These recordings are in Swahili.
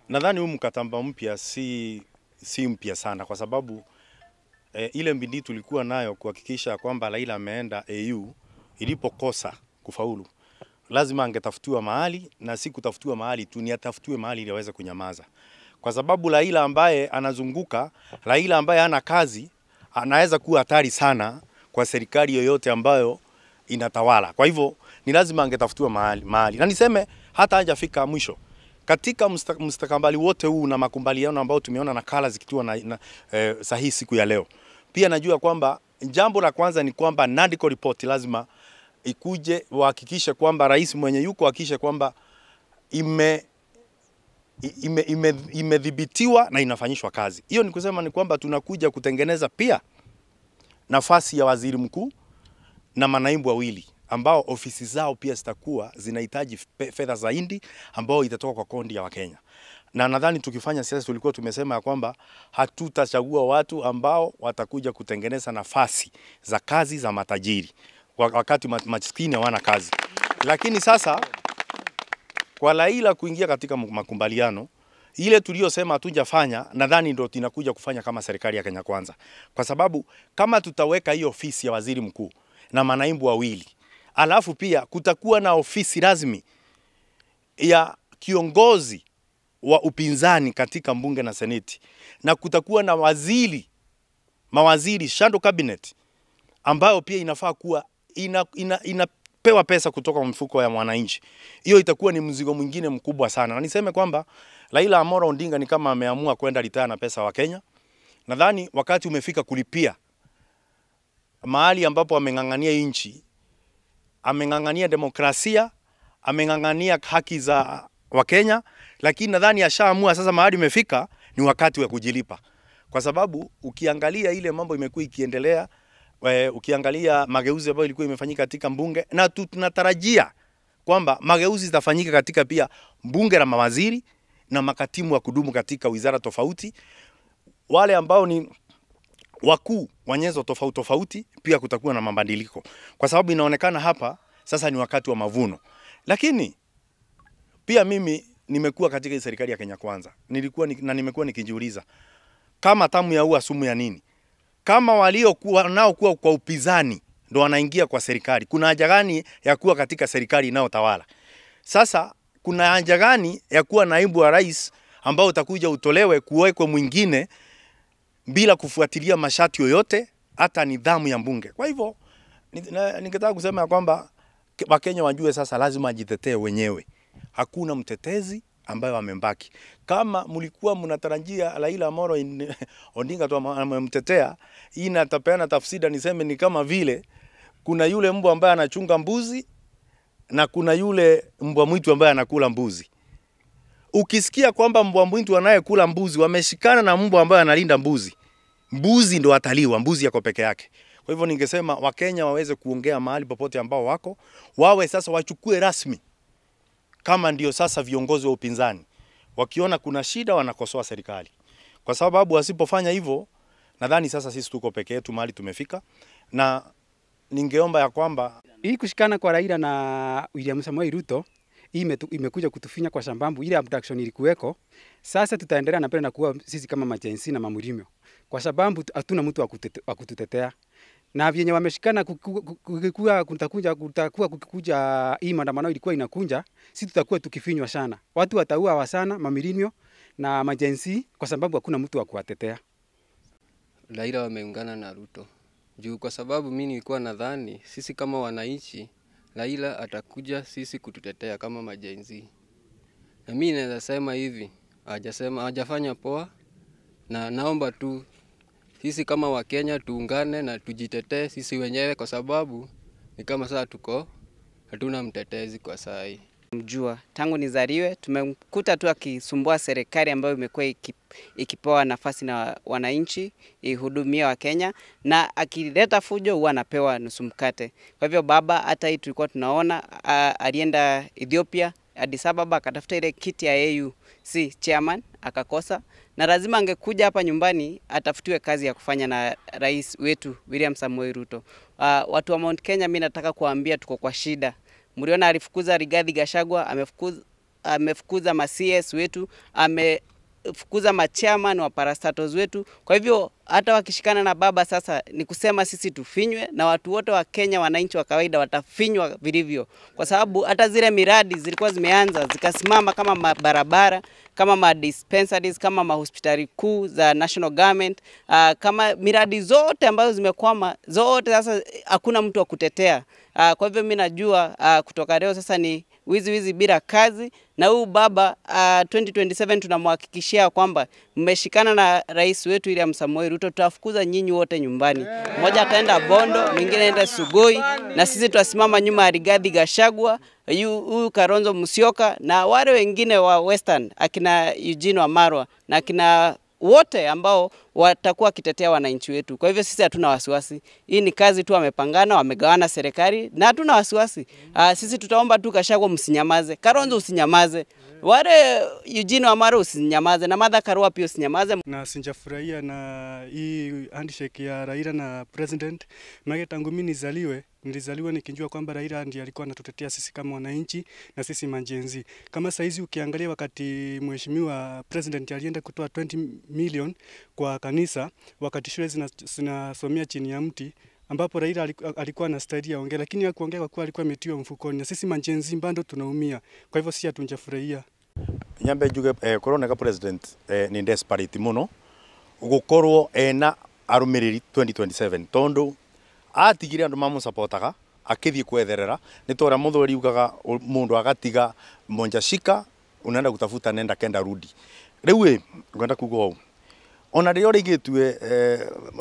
Nadhani huu mkataba mpya si mpya sana, kwa sababu ile bidii tulikuwa nayo kuhakikisha kwamba Raila ameenda AU ilipokosa kufaulu, lazima angetafutiwa mahali, na si kutafutiwa mahali tu, ni atafutiwe mahali ili aweze kunyamaza. Kwa sababu Raila ambaye anazunguka, Raila ambaye hana kazi, anaweza kuwa hatari sana kwa serikali yoyote ambayo inatawala. Kwa hivyo ni lazima angetafutiwa mahali. Na niseme hata hajafika mwisho. Katika mustakabali wote huu na makubaliano ambao tumeona nakala zikitua sahihi siku ya leo, pia najua kwamba jambo la kwanza ni kwamba NADCO report lazima ikuje, wahakikishe kwamba rais mwenye yuko hakikishe kwamba imedhibitiwa na inafanyishwa kazi. Hiyo ni kusema ni kwamba tunakuja kutengeneza pia nafasi ya waziri mkuu na manaibu wawili ambao ofisi zao pia zitakuwa zinahitaji fedha zaidi ambao itatoka kwa kondi ya Wakenya. Na nadhani tukifanya siasa tulikuwa tumesema ya kwamba hatutachagua watu ambao watakuja kutengeneza nafasi za kazi za matajiri wakati maskini hawana kazi. Lakini sasa kwa Raila kuingia katika makubaliano ile tuliyosema hatujafanya, nadhani ndio tunakuja kufanya kama serikali ya Kenya Kwanza. Kwa sababu kama tutaweka hiyo ofisi ya waziri mkuu na manaibu wawili, alafu pia kutakuwa na ofisi rasmi ya kiongozi wa upinzani katika mbunge na seneti, na kutakuwa na mawaziri shadow cabinet ambayo pia inafaa kuwa inapewa pesa kutoka mfuko ya mwananchi. Hiyo itakuwa ni mzigo mwingine mkubwa sana. Na niseme kwamba Raila Amolo Odinga ni kama ameamua kwenda retire na pesa wa Kenya. Nadhani wakati umefika kulipia mahali ambapo ameng'ang'ania nchi, ameng'ang'ania demokrasia, ameng'ang'ania haki za Wakenya, lakini nadhani ashaamua sasa mahali umefika ni wakati wa kujilipa. Kwa sababu ukiangalia ile mambo imekuwa ikiendelea, ukiangalia mageuzi ambayo ilikuwa imefanyika katika mbunge, na tunatarajia kwamba mageuzi zitafanyika katika pia mbunge la mawaziri na makatimu wa kudumu katika wizara tofauti, wale ambao ni wakuu wa nyenzo tofauti, pia kutakuwa na mabadiliko. Kwa sababu inaonekana hapa sasa ni wakati wa mavuno. Lakini pia mimi nimekuwa katika serikali ya Kenya Kwanza. Nimekuwa nikijiuliza kama tamu ya ua sumu ya nini? Kama waliokuwa kwa upinzani ndo wanaingia kwa serikali, kuna haja gani ya kuwa katika serikali inayotawala? Sasa kuna haja gani ya kuwa naibu wa rais ambao utakuja utolewe kuwekwe mwingine bila kufuatilia masharti yoyote, hata nidhamu ya mbunge? Kwa hivyo ningetaka kusema ya kwamba Wakenya wajue sasa lazima ajitetee wenyewe. Hakuna mtetezi ambaye amembaki. Kama mlikuwa mnatarajia Raila Amolo Odinga tu amemtetea, hii natapeana tafsiri niseme ni kama vile kuna yule mbwa ambaye anachunga mbuzi na kuna yule mbwa mwitu ambaye anakula mbuzi. Ukisikia kwamba mbwa mwitu anayekula mbuzi wameshikana na mbwa ambaye analinda mbuzi, mbuzi ndo ataliwa, mbuzi yako peke yake. Kwa hivyo ningesema Wakenya waweze kuongea mahali popote ambao wako, wawe sasa wachukue rasmi kama ndio sasa viongozi wa upinzani. Wakiona kuna shida wanakosoa serikali. Kwa sababu wasipofanya hivyo, nadhani sasa sisi tuko peke yetu mahali tumefika, na ningeomba ya kwamba hii kushikana kwa Raila na William Samoei Ruto imekuja kutufinya kwa sababu ile abduction ilikuweko. Sasa tutaendelea na pale na kuwa sisi kama majensi na mamurimyo, kwa sababu hatuna mtu wa kututetea. Na vyenye wameshikana kukikuja hii maandamano ilikuwa inakunja, sisi tutakuwa tukifinywa sana. Watu wataua sana mamirimyo na majensi kwa sababu hakuna mtu wa kuwatetea. Raila wameungana na Ruto juu, kwa sababu mimi nilikuwa nadhani sisi kama wananchi Raila atakuja sisi kututetea kama majenzi. Na mimi naweza sema hivi, hajafanya poa, na naomba tu sisi kama Wakenya tuungane na tujitetee sisi wenyewe, kwa sababu ni kama sasa hatuna mtetezi kwa saa hii. Mjua tangu nizaliwe tumemkuta tu akisumbua serikali ambayo imekuwa ikipewa nafasi na wananchi ihudumia Wakenya, na akileta fujo huwa anapewa nusu mkate. Kwa hivyo baba, hata hii tulikuwa tunaona alienda Ethiopia, Addis Ababa, akatafuta ile kiti ya AU chairman akakosa, na lazima angekuja hapa nyumbani atafutiwe kazi ya kufanya na rais wetu William Samoei Ruto. Watu wa Mount Kenya, mimi nataka kuambia tuko kwa shida. Mliona alifukuza Rigathi Gachagua, amefukuza ma CS wetu, amefukuza ma chairman wa parastatals wetu. Kwa hivyo hata wakishikana na baba sasa ni kusema sisi tufinywe, na watu wote wa Kenya, wananchi wa kawaida watafinywa vilivyo, kwa sababu hata zile miradi zilikuwa zimeanza zikasimama, kama mabarabara, kama ma dispensaries, kama mahospitali kuu za national government, kama miradi zote ambazo zimekwama zote, sasa hakuna mtu wa kutetea. Kwa hivyo mimi najua kutoka leo sasa ni wizi bila kazi, na huu baba 2027 tunamhakikishia kwamba mmeshikana na rais wetu William Samoei Ruto, tutafukuza nyinyi wote nyumbani. Mmoja ataenda Bondo, mwingine aenda Sugoi, na sisi tutasimama nyuma ya Rigathi Gachagua, huyu Kalonzo Musyoka na wale wengine wa Western, akina Eugene Wamalwa na akina wote ambao watakuwa kitetea wananchi wetu. Kwa hivyo sisi hatuna wasiwasi. Hii ni kazi tu wamepangana, wamegawana serikali, na hatuna wasiwasi. Sisi tutaomba tu Gachagua msinyamaze, Kalonzo usinyamaze, wale Eugene Wamalwa usinyamaze, na Martha Karua pia usinyamaze. Na sinjafurahia na hii handshake ya Raila na president. Maana tangu mimi nilizaliwa nikijua kwamba Raila ndiye alikuwa anatutetea sisi kama wananchi na sisi majenzi. Kama saizi ukiangalia wakati mheshimiwa president alienda kutoa 20 million kwa kanisa, wakati shule zinasomea chini ya mti, ambapo Raila alikuwa anastahili aongea, lakini hakuongea kwa kuwa alikuwa ametiwa mfukoni, na sisi majenzi bado tunaumia. Kwa hivyo sisi hatunjafurahia. Nyambe juge corona president ni desperate muno gukorwo ena arumiriri 2027 tondu atigire andu mamusapotaga akithie kwetherera ni tora muthori ugaga mundu agatiga monja shika unaenda kutafuta nenda kenda rudi riu ngenda kugo ona rio rigitwe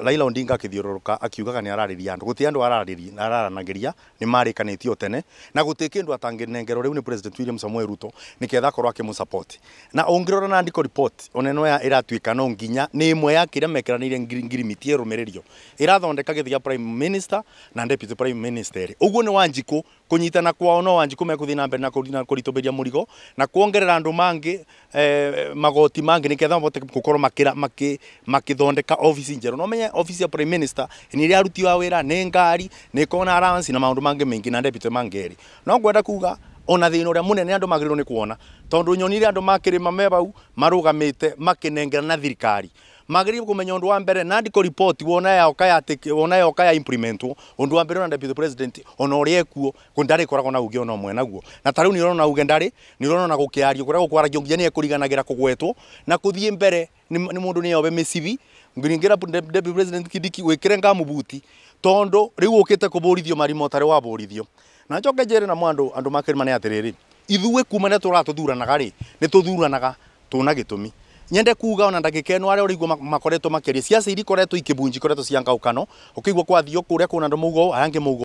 Raila Odinga akithiururuka akiugaga ni arariria andu guti andu araranagiria ni marikanitio tene na guti kindu atanginengero riu ni president William Samoei Ruto niketha korwo akimusupport na ongirora na ndiko report oneno ya iratuika no nginya ni imwe ya kiria mekiranire ngirimiti erumiririo irathondeka githia prime minister na deputy prime minister uguo ni Wanjiku kunyitana kwao no Wanjiku mekuthi na mbere na kuritoberia murigo na kuongerera andu mangi magoti mangi niketha bote gukorwo makithondeka office njeru no menye office ya prime minister ni ria aruti wa wira ni ngari ni kona allowance na maundu mangi mengi na deputy mangeri no ngwenda kuga ona thina uria munene andu magiriro ni kuona tondu nyonire andu makirima mebau marugamite makinengera na thirikari magiriro kumenya undu wa mbere na ndiko report wona ya okaya implementwo undu wa mbere na deputy president ona uria kuo kundari koragwo na uge ona mwe naguo na tariu ni urona uge ndari ni urona gukiario kuria gukwaragia nginya ni ekuriganagira kugwetwo na kuthie mbere ni mundu ni yobe mesivi ngiringira deputy president Kidiki wikire ngamubuti tondu riu ukite kuburithio marimo tare wa burithio na njoke jere na mwandu andu makirima ni atiriri ithuwe kuma ne turatuthuranaga ri ni tuthuranaga tuna gitumi nyende kuga ona ndagika eno aria urigwo makoretwo makeria ciaca iri koretwo ikibunji koretwo ciangaukano ukigwa kwa thio kuria kuna ndu mugo ayange mugo